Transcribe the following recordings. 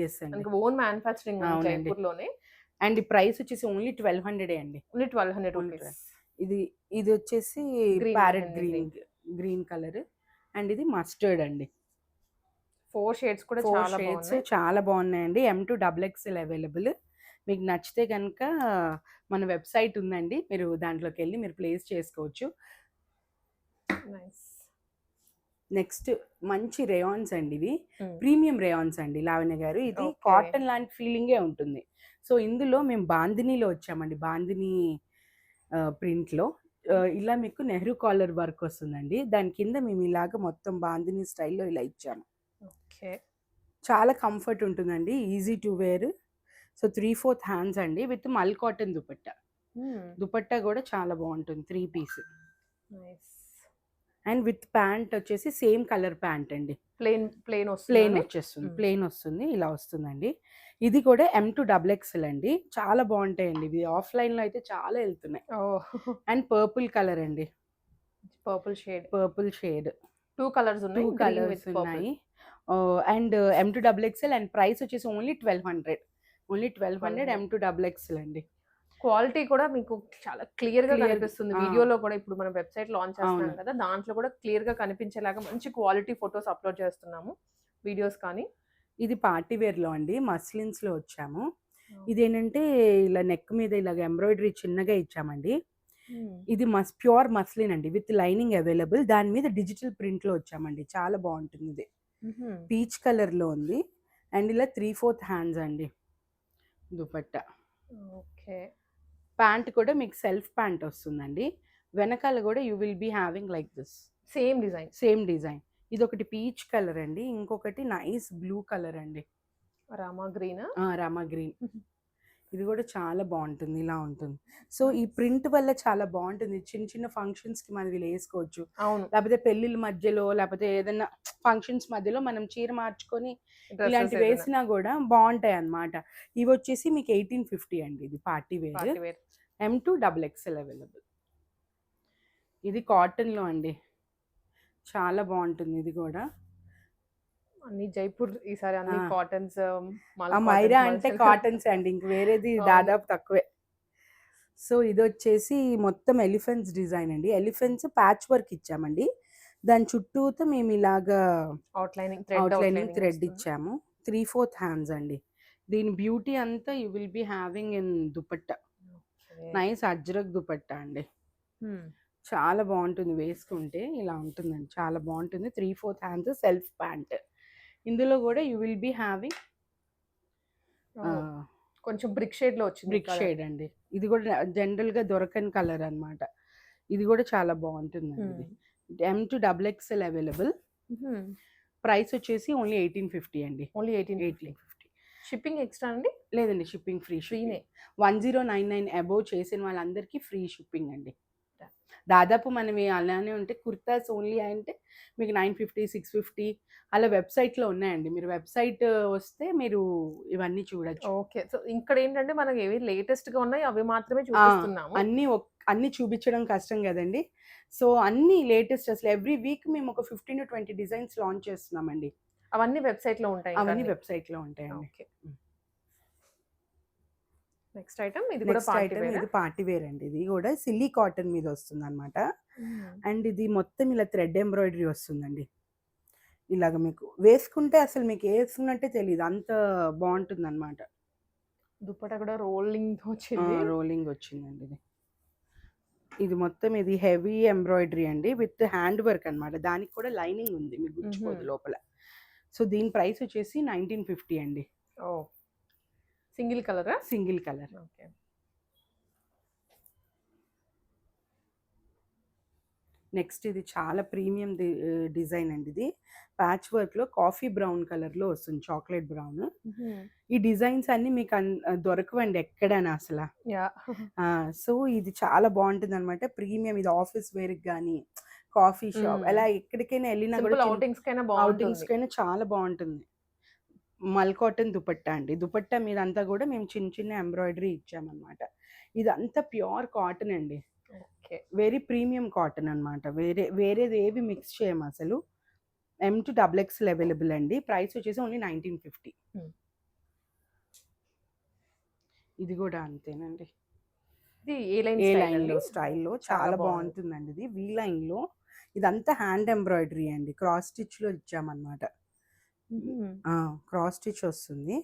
Yes అండి. మనకి own manufacturing ఉంది అవునండి. జైపూర్‌లోనే. అండ్ ఈ ప్రైస్ వచ్చేసి ఓన్లీ 1200 అండి. Only 1200 only rupees. 12. ఇది ఇది వచ్చేసి green parrot mehndi green green. Green colour. And ఇది మస్టర్డ్ అండి. 4 షేడ్స్ కూడా 4 చాలా షేడ్స్ బాగున్నాయి. చాలా బాగున్నాయండి. M2 XXL available. మీకు నచ్చితే గనక మన వెబ్‌సైట్ ఉందండి. మీరు దాంట్లోకెళ్ళి మీరు ప్లేస్ చేసుకోవచ్చు. నైస్. నెక్స్ట్ మంచి రేయాన్స్ అండి ఇవి. హ్మ్. ప్రీమియం రేయాన్స్ అండి లావణ్య గారు. ఇది ఓకే. కాటన్ లాంటి ఫీలింగే ఉంటుంది. సో, ఇందులో మేము బాందినీలో వచ్చామండి. బాందిని ప్రింట్‌లో. ఇలా మీకు నెహ్రూ కాలర్ వర్క్ వస్తుందండి. దాని కింద మేము ఇలాగ మొత్తం బాందిని స్టైల్‌లో ఇలా ఇచ్చాము. ఓకే. చాలా కంఫర్ట్ ఉంటుందండి. Easy to wear. So, 3/4 hands అండి విత్ మల్ కాటన్ దుపట్టా. హ్మ్. దుపట్టా గూడా చాలా బావుంటుంది. 3 piece. Nice. And with pant వచ్చేసి సేమ్ కలర్ ప్యాంట్ అండి. ప్లెయిన్ ప్లెయిన్ ప్లెయిన్ వస్తుందండి? వచ్చేస్తుంది. హ్మ్. ప్లెయిన్ వస్తుంది. ఇలా వస్తుందండి. ఇది కూడా M2 XXL అండి. చాలా బావుంటాయండి ఇవి. ఆఫ్‌లైన్‌లో అయితే చాలా ఎళ్తున్నాయి. ఓహ్! అండ్ పర్పుల్ కలర్ అండి. Purple shade. Purple shade. 2 colours 2 ఉన్నాయి. Green colours with purple. ఉన్నాయి. And M2 XXL and price వచ్చేసి ఓన్లీ 1200. ఓన్లీ 1200 1200. M2 XXL అండి. క్వాలిటీ కూడా మీకు చాలా క్లియర్‌గా క్లియర్ కనిపిస్తుంది. ఆ! వీడియోలో కూడా ఇప్పుడు మనం వెబ్‌సైట్ లాంచ్ చేస్తున్నాం అవును. కదా! దాంట్లో కూడా క్లియర్‌గా కనిపించేలాగా మంచి క్వాలిటీ ఫోటోస్ అప్‌లోడ్ చేస్తున్నాము. వీడియోస్ కానీ. ఇది పార్టీ వేర్‌లో అండి. మస్లిన్స్‌లో వచ్చాము. ఓకే. ఇదేంటంటే ఇలా నెక్ మీద ఇలాగ ఎంబ్రాయిడరీ చిన్నగా ఇచ్చామండి. హ్మ్. ఇది ప్యూర్ మస్లిన్ అండి. With lining available. దాని మీద డిజిటల్ ప్రింట్‌లో వచ్చామండి. చాలా బావుంటుంది ఇది. హుహు. పీచ్ కలర్‌లో ఉంది. అండ్ ఇలా 3/4 హ్యాండ్స్ అండి దుపట్టా. ఓకే. ప్యాంట్ కూడా మీకు సెల్ఫ్ ప్యాంట్ వస్తుందండి. వెనకాల గూడా you will be having like this. Same design. Same design. ఇదొకటి పీచ్ కలర్ అండి. ఇంకొకటి నైస్ బ్లూ కలర్ అండి. రామా గ్రీనా? రామా గ్రీన్. ఇది గూడా చాలా బావుంటుంది. ఇలా ఉంటుంది. సో, ఈ నైస్. ప్రింట్ వల్ల చాలా బావుంటుంది. చిన్న చిన్న ఫంక్షన్స్‌కి మనం ఇలా ఏసుకోవచ్చు. అవును. లేపోతే పెళ్ళిళ్ళ మధ్యలో, లేపోతే ఏదన్నా ఫంక్షన్స్ మధ్యలో మనం చీర మార్చుకొని డ్రెసెస్ ఇలాంటివి ఏదైనా వేసినా గూడా బావుంటాయన్నమాట. ఇవొచ్చేసి మీకు 1850 అండి ఇది party wear. Party wear. M2 XXL available. ఇది కాటన్‌లో అండి. చాలా బావుంటుంది ఇది గూడా. అన్ని జైపూర్ ఈసారి ఆ! అన్ని కాటన్స్, ఆ మల్ మైరా కాటన్స్, అంటే మల్చల్ కాటన్సే అండి. ఇంక వేరేది అవును. దాదాపు తక్కువే. సో, ఇదొచ్చేసి మొత్తం ఎలిఫెంట్స్ డిజైన్ అండి. ఎలిఫెంట్స్ ప్యాచ్ వర్క్ ఇచ్చామండి. దాని చుట్టూతా మేమిలాగా అవుట్‌లైనింగ్ ఔట్‌లైనింగ్ థ్రెడ్ వస్తుంది. ఇచ్చాము. 3/4 హ్యాండ్స్ అండి. దీని బ్యూటీ అంతా you will be having in dupatta. Okay. Nice ajrakh dupatta అండి. హ్మ్. చాలా బావుంటుంది వేసుకుంటే. ఇలా ఉంటుందండి. చాలా బావుంటుంది. 3/4 హ్యాండ్స్ సెల్ఫ్ ప్యాంట్. ఇందులో గూడా యూ విల్ బి హావింగ్ ఓహ్! ఆహ్, కొంచెం బ్రిక్ షేడ్‌లో వచ్చింది బ్రిక్ కలర్. షేడ్ అండి. ఇది గూడా జనరల్‌గా దొరకని కలర్ అన్నమాట. ఇది గూడా చాలా బావుంటుందండి హ్మ్. ఇది. M2 XXL available. హుహు. ప్రైస్ వచ్చేసి ఓన్లీ 1850 అండి. ఓన్లీ 1850. 1850. షిప్పింగ్ ఎక్స్‌ట్రా అండి? లేదండి షిప్పింగ్ ఫ్రీ ఫ్రీనే. షిప్పింగ్. 1099 అబోవ్ చేసిన వాళ్ళందరికీ ఫ్రీ షిప్పింగ్ అండి. దాదాపు మనవి అలానే ఉంటే కుర్తాస్ ఓన్లీ అంటే మీకు 950, 650 అలా వెబ్‌సైట్‌లో ఉన్నాయండి. మీరు వెబ్‌సైట్ వస్తే మీరు ఇవన్నీ చూడొచ్చు. ఓకే. సో, ఇక్కడేంటంటే మనకేవి లేటెస్ట్‌గా ఉన్నాయి అవి మాత్రమే ఆ! చూపిస్తున్నాము. అన్నీ చూపించడం కష్టం గదండీ! సో, అన్నీ లేటెస్ట్ అసలు ఎవ్రీ వీక్ మేము ఒక 15-20 డిజైన్స్ లాంచ్ చేస్తున్నామండి. అవన్నీ వెబ్‌సైట్‌లో ఉంటాయి అవన్నీ ఇంకన్నీ. వెబ్‌సైట్‌లో ఉంటాయండి. ఓకే. హ్మ్. నెక్స్ట్ ఐటెమ్ ఇది కూడా నెక్స్ట్ పార్టీ ఐటెమ్ వేరా? ఇది పార్టీ వేర్ అండి. ఇది గూడా సిల్లీ కాటన్ మీద వస్తుందనమాట. హ్మ్. అండ్ ఇది మొత్తం ఇలా థ్రెడ్ ఎంబ్రాయిడరీ వస్తుందండి. ఇలాగ మీకు వేసుకుంటే అసలు మీకు ఏసుకున్నట్టే తెలీదు. అంత బావుంటుందనమాట. దుపట్టా కూడా రోలింగ్‌తో వచ్చింది. రోలింగ్ వచ్చిందండి ఇది. ఇది మొత్తం ఇది హెవీ ఎంబ్రాయిడరీ అండి. విత్ హ్యాండ్ వర్క్ అనమాట. దానికి కూడా లైనింగ్ ఉంది. మీకు హుహు. గుచ్చిపోదు లోపల. సో, దీని ప్రైస్ వచ్చేసి 1950 అండి. ఓహ్! సింగిల్ కలరా? Single colour. ఓకే. నెక్స్ట్ ఇది చాలా ప్రీమియం డిజైన్ అండి ఇది. ప్యాచ్ వర్క్‌లో కాఫీ బ్రౌన్ కలర్‌లో వస్తుంది. Chocolate brown. హుహు. ఈ డిజైన్స్ అన్నీ మీకు దొరకవండి ఎక్కడైనా అసల. యాహ్! ఆ! సో, ఇది చాలా బావుంటుందనమాట. ప్రీమియం ఇది ఆఫీస్ వేర్‌కి గానీ, కాఫీ షాప్ హ్మ్. అలా ఎక్కడికైనా ఎళ్ళినా గూడా సింపుల్ ఔటింగ్స్‌కైనా బావుంటుంది. ఔటింగ్స్‌కైనా చాలా బావుంటుంది. మల్ కాటన్ దుపట్టా అండి. దుపట్టా మీదంతా గూడా మేము చిన్న చిన్న ఎంబ్రాయిడరీ ఇచ్చామనమాట. ఇదంతా ప్యూర్ కాటన్ అండి. ఓకే. వెరీ ప్రీమియం కాటన్ అనమాట. వేరేదేవి మిక్స్ చేయమసలు. M2 XXL అవైలబుల్ అండి. ప్రైస్ వచ్చేసి ఓన్లీ 1950. హ్మ్. ఇది కూడా అంతేనండి. ఇది ఏ లైన్ ఏ స్టైల్ లైన్‌లో అండి? స్టైల్‌లో చాలా చాలా బాగుంది. బాగుంటుందండి ఇది. వి లైన్‌లో ఇదంతా హ్యాండ్ ఎంబ్రాయిడరీ అండి. క్రాస్ స్టిచ్‌లో ఇచ్చామన్నమాట. ఆ! క్రాస్ స్టిచ్ వస్తుంది.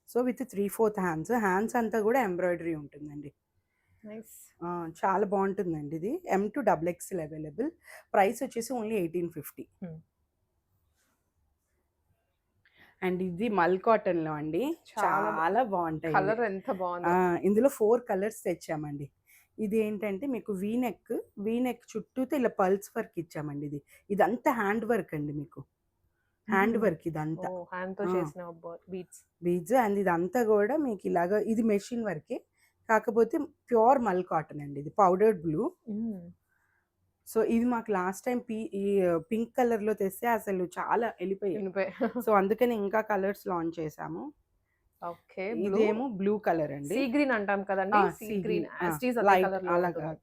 So, with 3/4 hands. హ్యాండ్స్ అంతా కూడా ఎంబ్రాయిడరీ ఉంటుందండి. నైస్. చాలా బాగుంటుందండి ఇది. M2 XXL available. ప్రైస్ వచ్చేసి ఓన్లీ 1850. అండ్ ఇది మల్ కాటన్‌లో అండి. చాలా బాగుంటాయి ఇవి. కలర్ ఎంత బాగుందో. ఇందులో 4 కలర్స్ తెచ్చామండి. ఇది ఏంటంటే మీకు వీ నెక్ చుట్టూతో ఇలా పల్స్ వర్క్ ఇచ్చామండి ఇది. ఇదంతా హ్యాండ్ వర్క్ అండి మీకు. హ్యాండ్ వర్క్ ఇదంతా. హ్యాండ్ తో ఆ! చేసిన బీట్స్. బీడ్స్ అండ్ ఇదంతా గూడా మీకు ఇలాగా ఇది మెషిన్ వర్కే. కాకపోతే ప్యూర్ మల్ కాటన్ అండి ఇది. Powdered blue. సో, ఇది మాకు లాస్ట్ టైమ్ పింక్ కలర్‌లో తెస్తే అసలు చాలా ఎళ్ళిపోయాయి. సో, అందుకని ఇంకా కలర్స్ లాంచ్ చేశాము. ఓకే. బ్లూ. ఇదేమో బ్లూ కలర్ అండి. సీ గ్రీన్ అంటాం కదండి. Sea sea green green. As it is అదే లైట్ కలర్ లో అలాగా. ఉంటుంది.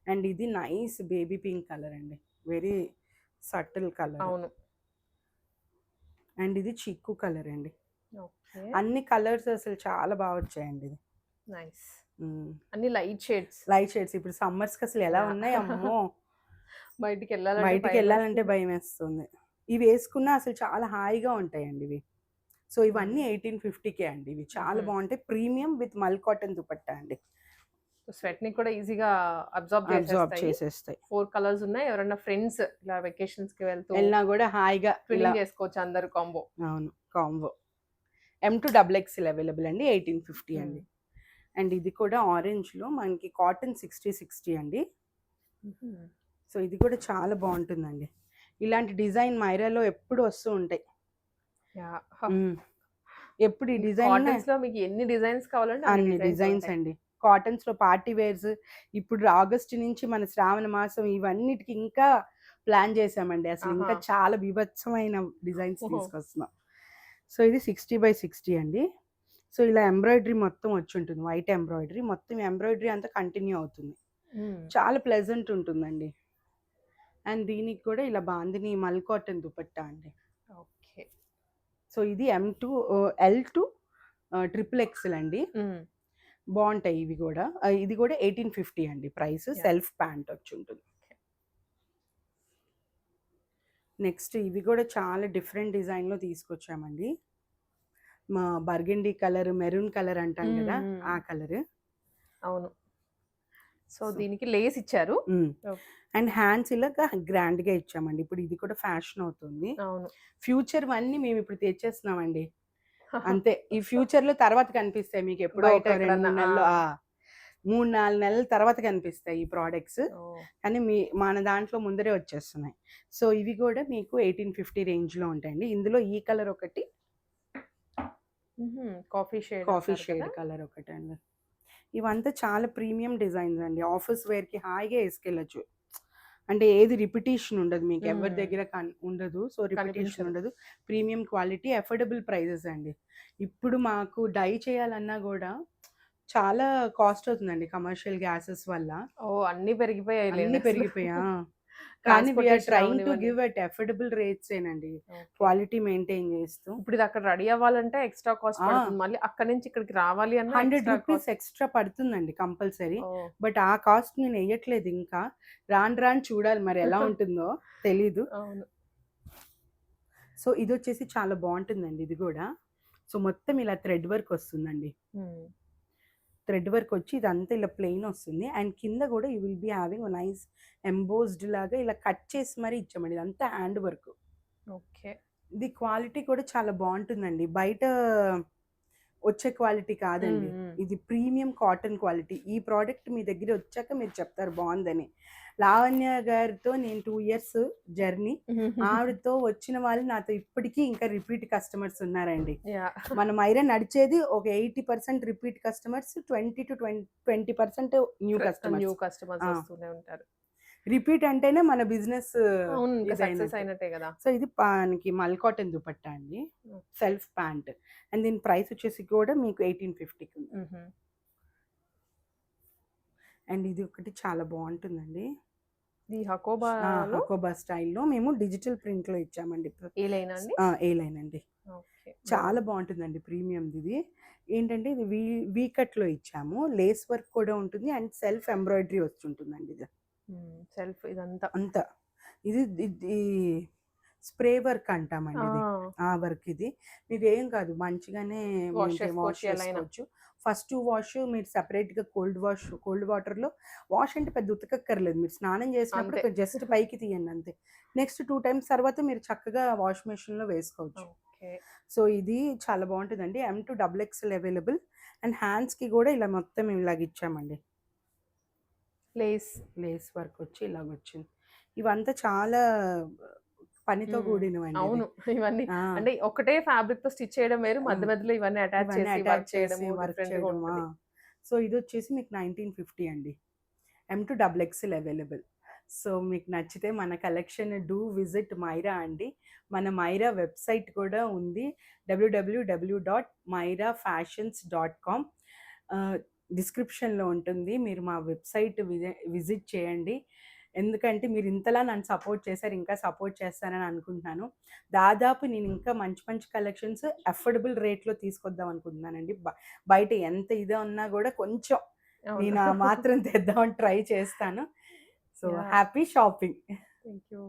అండ్ ఇది నైస్ బేబీ పింక్ కలర్ అండి. Very subtle colour. అవును. అండ్ ఇది చిక్కు కలర్ అండి. ఓకే. అన్ని కలర్స్ అసలు చాలా బాగా వచ్చాయండి ఇది. నైస్. అన్ని లైట్ షేడ్స్. Light shades. ఇప్పుడు సమ్మర్స్‌కి అసలు ఎలా ఉన్నాయి అమ్మో! బయటికి బయటికి వెళ్ళాలంటే భయమేస్తుంది. ఇవి వేసుకున్నా అసలు చాలా హాయిగా ఉంటాయండి ఇవి. సో, ఇవన్నీ 1850కే అండి. ఇవి చాలా బాగుంటాయి. ప్రీమియం విత్ మల్ కాటన్ దుపట్టా అండి. స్వెట్ ని కూడా ఈజీగా అబ్జార్బ్ చేసేస్తాయి. 4 కలర్స్ ఉన్నాయి. ఎవరైనా ఫ్రెండ్స్ ఇలా వెకేషన్స్ కి వెళ్తూ వెళ్ళినా కూడా హాయిగా ఇలా ట్విన్నింగ్ చేసుకోవచ్చు అందరు కాంబో. అవును. కాంబో. M2 XXL అవైలబుల్ అండి. 1850 అండి. అండ్ ఇది కూడా ఆరెంజ్‌లో మనకి కాటన్ 60/60 అండి. సో, ఇది కూడా చాలా బాగుంటుందండి. ఇలాంటి డిజైన్ మైరాలో ఎప్పుడు వస్తూ ఉంటాయి. ఎప్పుడు ఈ డిజైన్ కాటన్స్ లో మీకు ఎన్ని డిజైన్స్ కావాలంటే అన్ని డిజైన్స్ అండి. కాటన్స్‌లో పార్టీ వేర్స్ ఇప్పుడు ఆగస్ట్ నుంచి మన శ్రావణ మాసం ఇవన్నిటికి ఇంకా ప్లాన్ చేసామండి. అసలు ఇంకా చాలా బీభత్సమైన డిజైన్స్ తీసుకొస్తున్నాం. సో, ఇది 60/60 అండి. సో, ఇలా ఎంబ్రాయిడరీ మొత్తం వచ్చి ఉంటుంది. వైట్ ఎంబ్రాయిడరీ మొత్తం ఎంబ్రాయిడరీ అంతా కంటిన్యూ అవుతుంది. చాలా ప్లెజెంట్ ఉంటుందండి. అండ్ దీనికి కూడా ఇలా బాందిని మల్ కాటన్ దుపట్టా అండి. ఓకే. సో, ఇది L2 XXL అండి. బాగుంటాయి ఇవి కూడా. ఇది కూడా 1850 అండి ప్రైస్. సెల్ఫ్ ప్యాంట్ వచ్చి ఉంటుంది. నెక్స్ట్ ఇవి కూడా చాలా డిఫరెంట్ డిజైన్‌లో తీసుకొచ్చామండి. మా బర్గండీ కలర్, మెరూన్ కలర్ అంటాం కదా! ఆ కలర్. అవును. సో, దీనికి లేస్ ఇచ్చారు. అండ్ హ్యాండ్స్ ఇలాగా గ్రాండ్‌గా ఇచ్చామండి. ఇప్పుడు ఇది కూడా ఫ్యాషన్ అవుతుంది. అవును. ఫ్యూచర్ వన్నీ మేము ఇప్పుడు తెచ్చేస్తున్నామండి. అంతే. ఈ ఫ్యూచర్‌లో తర్వాత కనిపిస్తాయి మీకు ఎప్పుడో బయట ఒక 2, 3 ఎక్కడన్నా. నెలల్లో 3, 4 నెలల తర్వాత కనిపిస్తాయి ఈ ప్రొడక్ట్స్. కానీ మన దాంట్లో ముందరే వచ్చేస్తున్నాయి. సో, ఇవి కూడా మీకు 1850 రేంజ్‌లో ఉంటాయండి. ఇందులో ఈ కలర్ ఒకటి, కాఫీ షేడ్ కలర్ ఒకటండి. ఇవంతా చాలా ప్రీమియం డిజైన్స్ అండి. ఆఫీస్ వేర్‌కి హాయిగా ఏసుకెళ్ళొచ్చు. అంటే ఏది రిపిటీషన్ ఉండదు మీకు. ఎవరి దగ్గర ఉండదు. సో, రిపిటీషన్ ఉండదు. ప్రీమియం క్వాలిటీ, అఫోర్డబుల్ ప్రైజెస్ అండి. ఇప్పుడు మాకు డై చేయాలన్నా కూడా చాలా కాస్ట్ అవుతుందండి కమర్షియల్ గ్యాసెస్ వల్ల. అన్ని పెరిగిపోయాయి. కానీ we are trying to give at affordable rates ఏనండి. క్వాలిటీ మెయింటైన్ చేస్తూ. ఇప్పుడు ఇది అక్కడ రెడీ అవ్వాలంటే ఎక్స్ట్రా కాస్ట్ పడుతుంది. మళ్ళీ అక్కడి నుంచి ఇక్కడికి రావాలి అన్న 100 రూపీస్ ఎక్స్ట్రా పడుతుందండి కంపల్సరీ. బట్ ఆ కాస్ట్ నేను వేయట్లేదు ఇంకా. రాను చూడాలి మరి ఎలా ఉంటుందో తెలీదు. అవును. సో, ఇది వచ్చేసి చాలా బాగుంటుందండి ఇది కూడా. సో, మొత్తం ఇలా థ్రెడ్ వర్క్ వస్తుందండి. థ్రెడ్ వర్క్ వచ్చి ఇదంతా ఇలా ప్లెయిన్ వస్తుంది. అండ్ కింద కూడా you will be having nice embossed లాగా ఇలా కట్ చేసి మరీ ఇచ్చామండి. ఇదంతా హ్యాండ్ వర్క్. ఓకే. ఇది క్వాలిటీ కూడా చాలా బాగుంటుందండి. బయట వచ్చే క్వాలిటీ కాదండి. ఇది ప్రీమియం కాటన్ క్వాలిటీ. ఈ ప్రోడక్ట్ మీ దగ్గర వచ్చాక మీరు చెప్తారు బాగుందని. లావణ్య గారితో నేను 2 ఇయర్స్ జర్నీ. ఆవిడతో వచ్చిన వాళ్ళు నాతో ఇప్పటికీ ఇంకా రిపీట్ కస్టమర్స్ ఉన్నారండి. మన మైరా నడిచేది ఒక 80% రిపీట్ కస్టమర్స్, 20% న్యూ కస్టమర్స్ వస్తూనే ఉంటారు. రిపీట్ అంటేనే మన బిజినెస్ సక్సెస్ అయినట్టే కదా. సో, ఇది మనకి మల్ కాటన్ దుపట్టా అండి. Self pant. అండ్ దీని ప్రైస్ వచ్చేసి కూడా మీకు 1850కి ఉంది. అండ్ ఇది ఒకటి చాలా బాగుంటుందండి. ఈ హకోబా స్టైల్లో మేము డిజిటల్ ప్రింట్ లో ఇచ్చామండి. ఏ లైన్ అండి? ఏ లైన్ అండి. చాలా బాగుంటుందండి ప్రీమియంది ఇది. ఏంటంటే ఇది వీ కట్‌లో ఇచ్చాము. లేస్ వర్క్ కూడా ఉంటుంది అండ్ సెల్ఫ్ ఎంబ్రాయిడరీ వచ్చుంటుందండి ఇది. సెల్ఫ్ ఇదంతా. అంతా. ఇది స్ప్రే వర్క్ అంటామండి ఇది. ఆ! ఆ వర్క్ ఇది. మీకు ఏం కాదు మంచిగానే వాష్ వాష్ చేసుకోవచ్చు ఎలా అయినా. చేసుకోవచ్చు. ఫస్ట్ వాష్ మీరు సెపరేట్‌గా కోల్డ్ వాటర్‌లో వాష్ అంటే పెద్ద ఉతకక్కర్లేదు. మీరు స్నానం చేసినప్పుడు అంతే. జస్ట్ పైకి తీయండి అంతే. నెక్స్ట్ 2 టైమ్స్ తర్వాత మీరు చక్కగా వాష్ మెషిన్‌లో వేసుకోవచ్చు. ఓకే. సో ఇది చాలా బాగుంటుందండి. M2 double XL available and హ్యాండ్స్‌కి కూడా ఇలా మొత్తం ఇలాగ ఇచ్చామండి. లేస్ వర్క్ వచ్చి ఇలాగొచ్చింది. ఇవంతా చాలా పనితో కూడినవండి ఇది. అవును. ఇవన్నీ ఆ! అంటే ఒకటే ఫ్యాబ్రిక్‌తో స్టిచ్ చేయడం వేరు. మధ్య హ్మ్. మధ్యలో ఇవన్నీ అటాచ్ ఇవన్నీ చేసి అటాచ్ వర్క్ చేసి చేయడము వర్క్ డిఫరెంట్‌గా చేయడం. ఉంటది. సో ఇదొచ్చేసి మీకు 1950 అండి. M2 double XL available. So మీకు నచ్చితే మన కలెక్షన్ విజిట్ మైరా అండి. మన మైరా వెబ్‌సైట్ కూడా ఉంది. www.myrafashions.com డిస్క్రిప్షన్‌లో ఉంటుంది. మీరు మా వెబ్‌సైట్ విజిట్ చేయండి. ఎందుకంటే మీరు ఇంతలా నన్ను సపోర్ట్ చేశారు. ఇంకా సపోర్ట్ చేస్తారని అనుకుంటున్నాను. దాదాపు నేను ఇంకా మంచి మంచి కలెక్షన్స్ అఫోర్డబుల్ రేట్‌లో తీసుకొద్దాం అనుకుంటున్నానండి. బయట ఎంత ఇదే ఉన్నా కూడా కొంచెం నేను ఆ అవును. మాత్రం తెద్దామని ట్రై చేస్తాను. So yeah! Happy shopping. Thank you.